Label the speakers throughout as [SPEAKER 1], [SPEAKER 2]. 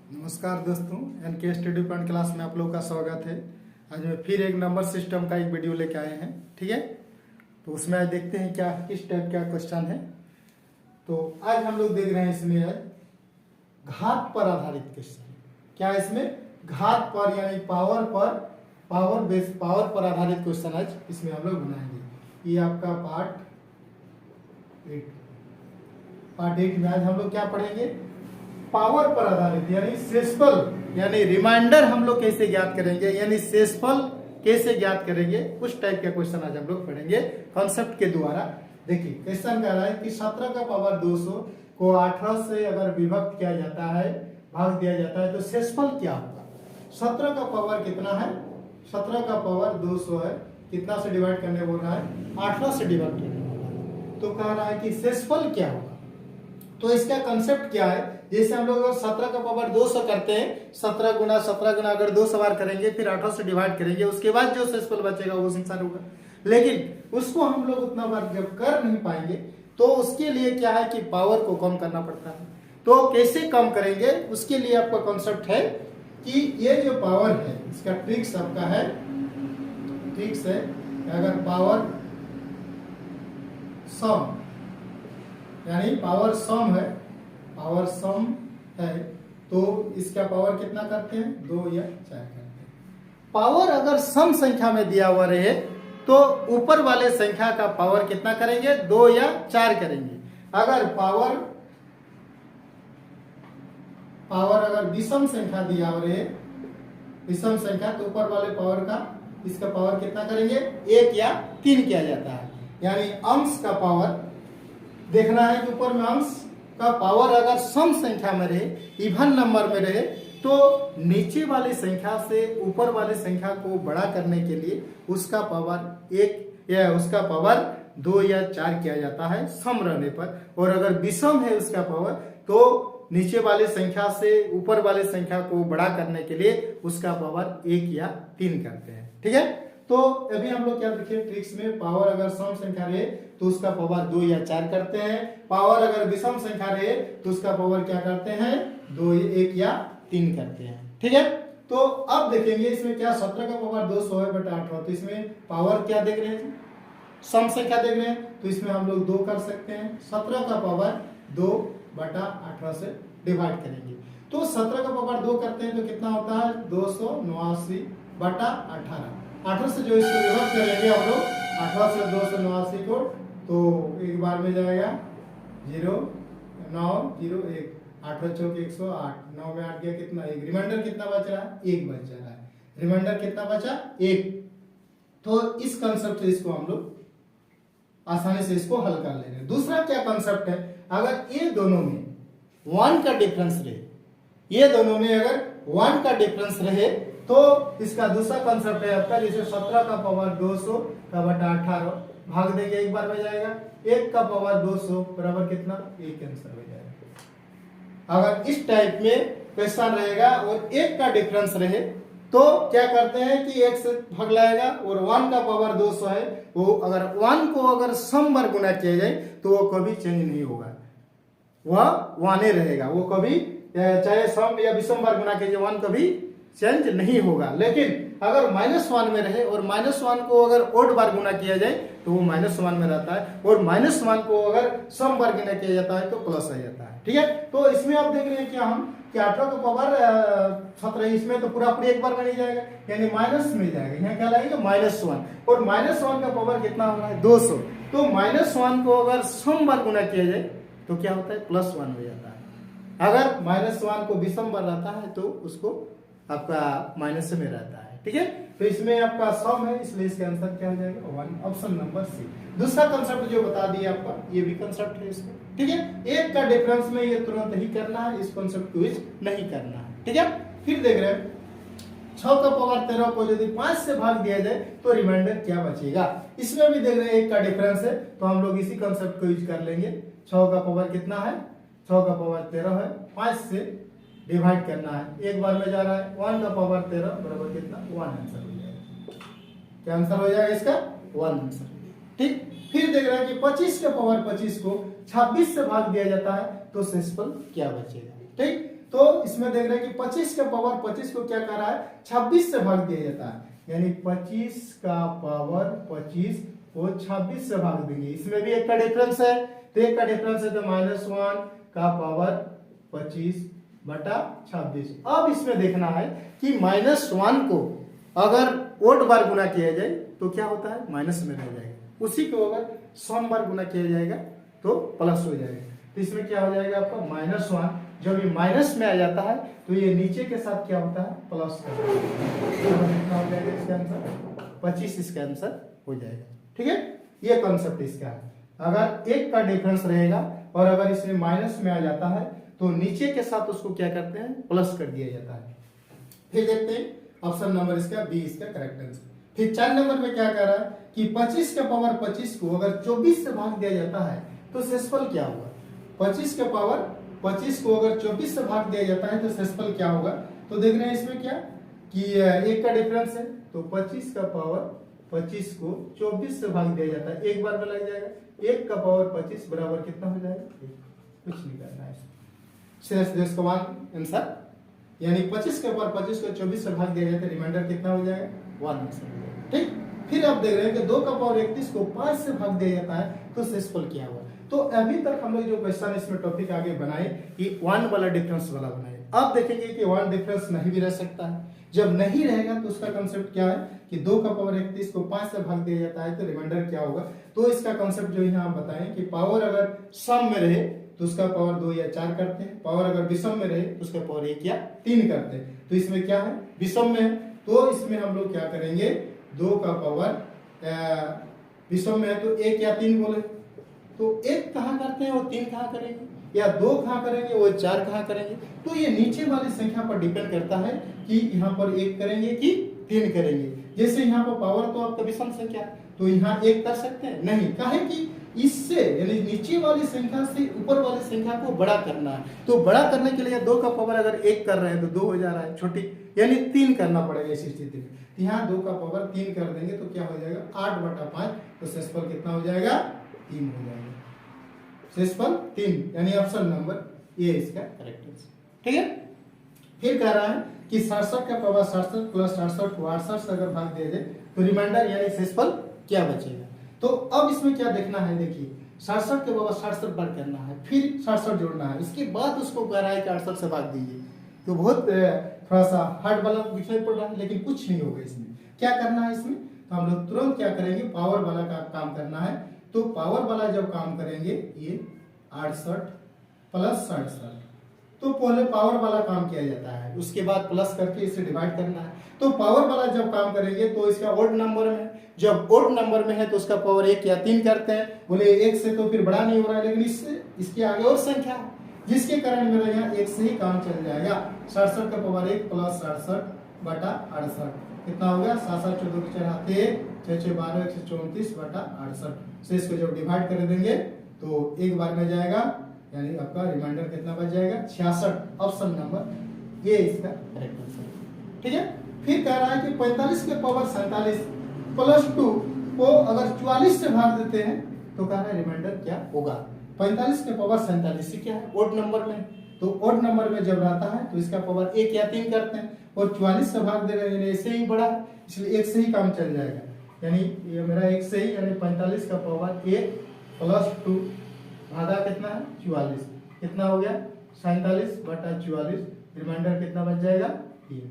[SPEAKER 1] नमस्कार दोस्तों, N K study point class में आप लोग का स्वागत है। आज मैं फिर एक नंबर सिस्टम का एक वीडियो लेके आए हैं। ठीक है, तो उसमें आज देखते हैं क्या किस टाइप का क्वेश्चन है। तो आज हम लोग देख रहे हैं इसमें घात पर आधारित क्वेश्चन। क्या है इसमें? घात पर यानी पावर पर आधारित क्वेश्चन आज इसमें हम लोग बनाएंगे। ये आपका पार्ट 8 में आज हम लोग क्या पढ़ेंगे? पावर पर आधारित यानी शेषफल यानी रिमाइंडर हम लोग कैसे ज्ञात करेंगे, यानी शेषफल कैसे ज्ञात करेंगे, उस टाइप का क्वेश्चन आज हम लोग पढ़ेंगे कॉन्सेप्ट के द्वारा। देखिए क्वेश्चन कह रहा है कि 17 का पावर 200 को 18 से अगर विभक्त किया जाता है, भाग दिया जाता है, तो शेषफल क्या होगा? 17 का पावर कितना है? 17 का पावर 200 है, कितना से डिवाइड करने बोल रहा है? 18 से डिवाइड करने बोल रहा है। तो कह रहा है कि शेषफल क्या होगा। तो इसका कंसेप्ट क्या है? जैसे हम लोग अगर 17 का पावर 200 करते हैं, 17 गुना अगर 200 बार करेंगे, फिर 18 से डिवाइड करेंगे, उसके बाद जो शेषफल बचेगा वो आंसर होगा। लेकिन उसको हम लोग उतना बार जब कर नहीं पाएंगे, तो उसके लिए क्या है कि पावर को कम करना पड़ता है। तो कैसे कम करेंगे, उसके लिए आपका कॉन्सेप्ट है कि ये जो पावर है, इसका ट्रिक्स आपका है, ट्रिक्स है अगर पावर सम यानी पावर सम है, तो इसका पावर कितना करते हैं? 2 या 4 करते हैं। पावर अगर सम संख्या में दिया हुआ रहे, तो ऊपर वाले संख्या का पावर कितना करेंगे? 2 या 4 करेंगे। अगर पावर अगर विषम संख्या दिया हुआ रहे, विषम संख्या, तो ऊपर वाले पावर का इसका पावर कितना करेंगे? 1 या 3 किया जाता है। यानी अंश का पावर देखना है कि ऊपर में अंश का पावर अगर सम संख्या में रहे, इवन नंबर में रहे, तो नीचे वाली संख्या से ऊपर वाली संख्या को बड़ा करने के लिए उसका पावर 1 या उसका पावर 2 या 4 किया जाता है सम रहने पर। और अगर विषम है उसका पावर, तो नीचे वाली संख्या से ऊपर वाली संख्या को बड़ा करने के लिए उसका पावर 1 या 3 करते हैं। ठीक है, तो अभी हम लोग क्या देखिए ट्रिक्स में, पावर अगर सम संख्या रहे तो उसका पावर 2 या 4 करते हैं। पावर अगर विषम संख्या रहे तो उसका पावर क्या करते हैं? 2, 1 या 3 करते हैं। ठीक है, तो अब देखेंगे इसमें क्या 17 का पावर 200 है बटा 18, तो इसमें पावर क्या देख रहे हैं? सम संख्या देख रहे हैं, तो इसमें हम लोग 2 कर सकते हैं। 17 का पावर 2 बटा 18 से डिवाइड करेंगे, तो 17 का पावर 2 करते हैं तो कितना होता है? 289 बटा 18 से जो इसको विभक्त करेंगे हम लोग 18 से 289 को, तो एक बार में जाएगा 0 9 0 1, 18 चौक 108, 9 में 8 गया कितना? 1। रिमाइंडर कितना बच रहा है? 1 बच रहा है। रिमाइंडर कितना बचा? 1। तो इस कंसेप्ट से इसको हम लोग आसानी से इसको हल कर ले रहे। दूसरा क्या कंसेप्ट है? अगर ये दोनों में 1 का डिफरेंस रहे, ये दोनों में अगर 1 का डिफरेंस रहे, तो इसका दूसरा कंसेप्ट है आपका, जैसे 17 का पावर 200 का बटा 18 भाग देंगे, एक बार में जाएगा 1 का पावर 200 बराबर कितना? 1 आंसर हो जाएगा। अगर इस टाइप में क्वेश्चन रहेगा और 1 का डिफरेंस रहे, तो क्या करते हैं कि 1 से भाग लाएगा, और 1 का पावर 200 है, वो अगर 1 को अगर सम बार गुना किया जाए तो वो कभी चेंज नहीं होगा, वह 1 ही रहेगा। वो कभी चाहे सम या विषम बार गुना कीजिए, 1 कभी चेंज नहीं होगा। लेकिन अगर -1 में रहे और -1 को अगर ओड बार गुना किया जाए तो वो -1 में रहता है, और -1 को अगर सम बार गुना किया जाता है तो प्लस आ जाता है। ठीक है, तो इसमें आप देख रहे हैं क्या हम कि 18 का पावर 17, इसमें तो पूरा एक बार में नहीं जाएगा, यानी माइनस में जाएगा। यहाँ क्या लगेगा? -1, और -1 का पावर कितना हो रहा है? 200। तो -1 को अगर सम बार गुना किया जाए तो क्या होता है? +1 हो जाता है। अगर -1 को विषम बार रहता है तो उसको आपका माइनस में रहता है। ठीक है, तो इसमें आपका सम है, इसलिए इसका आंसर क्या हो जाएगा? 1, ऑप्शन नंबर सी। दूसरा कंसेप्ट जो बता दिया आपका, ये भी कंसेप्ट है इसका। ठीक है, 1 का डिफरेंस में ये तुरंत ही करना है, इस कंसेप्ट को यूज नहीं करना है। ठीक है, फिर देख रहे हैं 6 का पावर 13 को यदि 5 से भाग दिया जाए तो रिमाइंडर क्या बचेगा? इसमें भी देख रहे हैं 1 का डिफरेंस है, तो हम लोग इसी कंसेप्ट को यूज कर लेंगे। 6 का पावर कितना है? 6 का पावर 13 है, 5 से डिवाइड करना है, एक बार में जा रहा है। 1 का पावर 13 बराबर कितना? 1 आंसर हो जाएगा। क्या आंसर हो जाएगा इसका? 1 आंसर हो जाएगा। ठीक, फिर देख रहे हैं कि 25 का पावर 25 को 26 से भाग दिया जाता है तो शेषफल क्या बचेगा? ठीक, तो इसमें देख रहे हैं कि 25 का पावर 25 को क्या कर रहा है 26 से भाग दिया जाता है, यानी 25 का पावर 25 को 26 से भाग देंगे। इसमें भी एक का डिफरेंस है, तो एक का डिफरेंस है तो -1 का पावर 25 बटा 26। अब इसमें देखना है कि -1 को अगर ओड बार गुना किया जाए तो क्या होता है माइनस में रह जाएगा, उसी को अगर सम बार गुना किया जाएगा तो प्लस हो जाएगा। तो इसमें क्या हो जाएगा आपका -1, जब ये माइनस में आ जाता है तो ये नीचे के साथ क्या होता है प्लस का कितना हो जाएगा, इसका आंसर 25 इसका आंसर हो जाएगा। ठीक है, ये कॉन्सेप्ट इसका है। अगर एक का डिफरेंस रहेगा और अगर इसमें माइनस में आ जाता है तो नीचे के साथ उसको क्या करते हैं प्लस कर दिया जाता है। फिर देखते हैं ऑप्शन नंबर इसका बी इसका करेक्ट आंसर। फिर 4 नंबर में क्या कह रहा है कि 25 का पावर 25 को अगर 24 से भाग दिया जाता है तो शेषफल क्या होगा। 25 का पावर 25 को अगर 24 से भाग दिया जाता है तो शेषफल क्या होगा। तो देख रहे हैं इसमें क्या कि एक का डिफरेंस है, तो 25 का पावर 25 को 24 से भाग दिया जाता है, एक बार में लग जाएगा। 1 का पावर 25 बराबर कितना हो जाएगा, कुछ नहीं करना है, शेष का आंसर, यानी 25 के पावर 25 को 24 से भाग दिया जाता है, रिमाइंडर कितना हो जाएगा 1 आंसर हो जाएगा। ठीक, फिर आप देख रहे हैं कि 2 का पावर 31 को 5 से भाग दिया जाता है तो शेषफल क्या हुआ। तो अभी तक हम लोग जो क्वेश्चन इसमें टॉपिक आगे बनाए कि 1 वाला डिफरेंस वाला बनाए। अब देखेंगे कि 1 डिफरेंस नहीं भी रह सकता है, जब नहीं रहेगा तो उसका कंसेप्ट क्या है कि 2 का पावर 31 को 5 से भाग दिया जाता है तो रिमाइंडर क्या होगा। तो इसका कंसेप्ट जो यहाँ आप बताएं कि पावर अगर सम में रहे तो उसका पावर 2 या 4 करते हैं, पावर अगर विषम में रहे तो उसका पावर 1 या 3 करते हैं। तो इसमें क्या है विषम में है, तो इसमें हम लोग क्या करेंगे 2 का पावर विषम में है तो 1 या 3 बोले, तो 1 कहाँ करते हैं और 3 कहाँ करेंगे, या 2 कहाँ करेंगे वो 4 कहाँ करेंगे। तो ये नीचे वाली संख्या पर डिपेंड करता है कि यहाँ पर 1 करेंगे कि 3 करेंगे। जैसे यहाँ पर पावर तो आपका विषम संख्या, तो यहाँ 1 कर सकते हैं नहीं, काहे कि इससे यानी नीचे वाली संख्या से ऊपर वाली संख्या को बड़ा करना है। तो बड़ा करने के लिए 2 का पावर अगर 1 कर रहे हैं तो 2 हो जा रहा है छोटी, यानी 3 करना पड़ेगा इस स्थिति में। यहाँ 2 का पावर 3 कर देंगे तो क्या हो जाएगा 8/5, तो शेषफल कितना हो जाएगा 3 हो जाएगा, शेषफल 3, यानी ऑप्शन नंबर ए इसका करेक्ट आंसर। ठीक है, फिर कह रहा है कि 67 का पावर 67 प्लस 68 को 68 से अगर भाग दिया जाए तो रिमाइंडर यानी शेषफल क्या बचेगा। तो अब इसमें क्या देखना है, देखिए 67 के पावर 67 बार करना है, फिर 67 जोड़ना है, इसके बाद उसको कह रहा है कि 68 से भाग दीजिए। तो बहुत थोड़ा सा हार्ड वाला दिखाई पड़ रहा है, लेकिन कुछ नहीं होगा इसमें। क्या करना है इसमें, तो हम लोग तुरंत क्या करेंगे पावर वाला का काम करना है। तो पावर वाला जब काम करेंगे ये 68 प्लस 67, तो पहले पावर वाला काम किया जाता है, उसके बाद प्लस करके इसे डिवाइड करना है। तो पावर वाला जब काम करेंगे तो इसका ओड नंबर में, जब ओड नंबर में है तो उसका पावर 1 या 3 करते हैं। बोले 1 से तो फिर बड़ा नहीं हो रहा है, लेकिन इससे इसके आगे और संख्या है जिसके कारण मेरा यहाँ 1 से ही काम चल जाएगा। 67 का पावर 1 प्लस 67/68 कितना हो गया, 7 14 के चढ़ाते 6 6 12 134/68 से इसको जब डिवाइड कर देंगे तो एक बार में जाएगा, यानी आपका रिमाइंडर कितना बच जाएगा 66, ऑप्शन नंबर ये इसका करेक्ट आंसर। ठीक है, फिर कह रहा है कि 45 के पावर 47 प्लस 2 को अगर 44 से भाग देते हैं तो कह रहा है रिमाइंडर क्या होगा। 45 के पावर 47 क्या है ओड नंबर में, तो ओड नंबर में जब रहता है तो इसका पावर 1 या 3 करते हैं, और 44 से भाग दे रहे हैं ऐसे ही बड़ा है, इसलिए 1 से ही काम चल जाएगा। यानी ये मेरा 1 से ही, यानी 45 का पावर 1 प्लस 2 भागा कितना है 44, कितना हो गया 47/44, रिमाइंडर कितना बच जाएगा 3,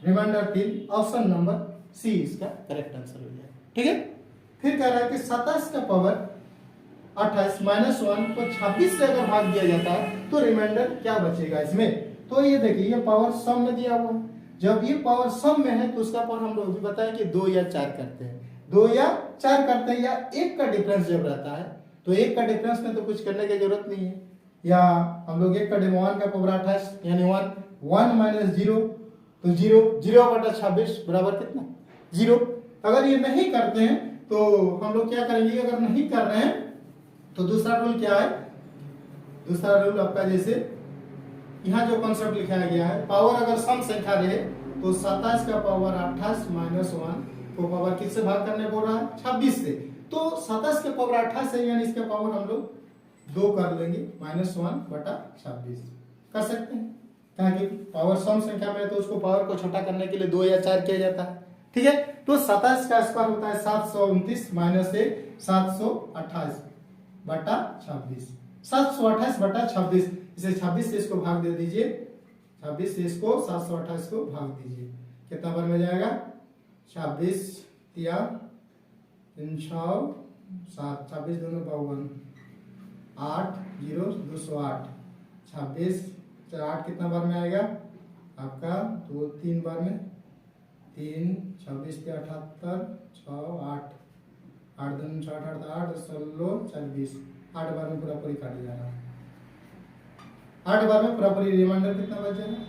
[SPEAKER 1] रिमाइंडर 3, ऑप्शन नंबर सी इसका करेक्ट आंसर हो जाएगा। ठीक है, फिर कह रहा है कि 27 का पावर 28 -1 को 26 से अगर भाग दिया जाता है तो रिमाइंडर क्या बचेगा इसमें। तो ये देखिए ये पावर सम में दिया हुआ है, जब ये पावर सम में है तो उसका पावर हम लोग भी बताएं कि 2 या 4 करते हैं, 2 या 4 करते हैं, या 1 का डिफरेंस जब रहता है तो 1 का डिफरेंस में तो कुछ करने की जरूरत नहीं है, या हम लोग 1 का डिफरेंस 1 का पावर 28 यानी 1 माइनस 0 तो 0/26 बराबर कितना 0। अगर ये नहीं करते हैं तो हम लोग क्या करेंगे, अगर नहीं कर रहे हैं तो दूसरा रूल क्या है, दूसरा रूल आपका जैसे यहाँ जो कॉन्सेप्ट लिखाया गया है, पावर अगर सम संख्या रहे तो 27 का पावर 28 -1 को पावर किससे भाग करने बोल रहा है 26 से, तो 27 के पावर 28 है, यानी इसका पावर हम लोग 2 कर लेंगे -1/26, कर सकते हैं, ताकि पावर सम संख्या में है तो उसको पावर को छोटा करने के लिए 2 या 4 किया जाता है। ठीक है, तो 27 का स्क्वायर होता है 729 माइनस 728 बटा 26, 728 बटा 26, इसे 26 से इसको भाग दे दीजिए, 26 से इसको 728 को भाग दीजिए, कितना बार में जाएगा 26 या 3 6 7, 26 दोनों 52, 8 0 208, 26 8 कितना बार में आएगा आपका 2 3 बार में, 3 26 के 78 6 8 8 2 6 8 8 16 24, 8 बार में पूरा पूरी काट जा रहा है, 8 बार में पूरा पूरी, रिमाइंडर कितना बच जाएगा।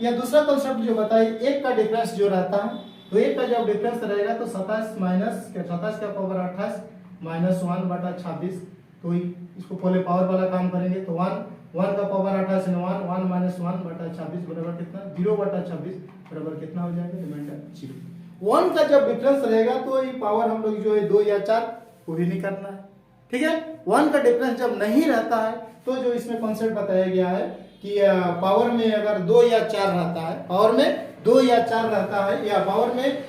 [SPEAKER 1] या दूसरा कॉन्सेप्ट जो बताइए, एक का डिफरेंस जो रहता है, तो एक का जब डिफरेंस रहेगा तो 27 माइनस 27 का पावर 28 माइनस 1 बटा 26, तो इसको पहले पावर वाला काम करेंगे, तो 1 का पावर 28 में 1 माइनस 1 बटा 26 बराबर कितना 0 बटा 26 बराबर कितना हो जाएगा, रिमाइंडर 0। 1 का जब डिफरेंस रहेगा तो ये पावर हम लोग जो है 2 या 4 वो भी नहीं करना है। ठीक है, 1 का डिफरेंस जब नहीं रहता है तो जो इसमें कॉन्सेप्ट बताया गया है कि पावर में अगर 2 या 4 रहता है, पावर में 2 या 4 रहता है, या पावर में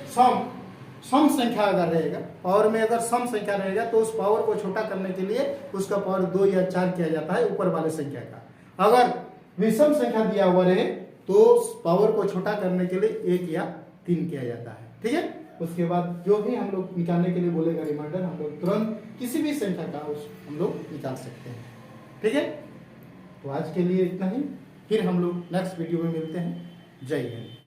[SPEAKER 1] सम संख्या अगर रहेगा, पावर में अगर सम संख्या रहेगा तो उस पावर को छोटा करने के लिए उसका पावर 2 या 4 किया जाता है ऊपर वाले संख्या का। अगर विषम संख्या दिया हुआ रहे तो पावर को छोटा करने के लिए 1 या 3 किया जाता है। ठीक है, उसके बाद जो भी हम लोग निकालने के लिए बोलेगा रिमाइंडर, हम लोग तुरंत किसी भी संख्या का हम लोग निकाल सकते हैं। ठीक है, तो आज के लिए इतना ही, फिर हम लोग नेक्स्ट वीडियो में मिलते हैं। जय हिंद।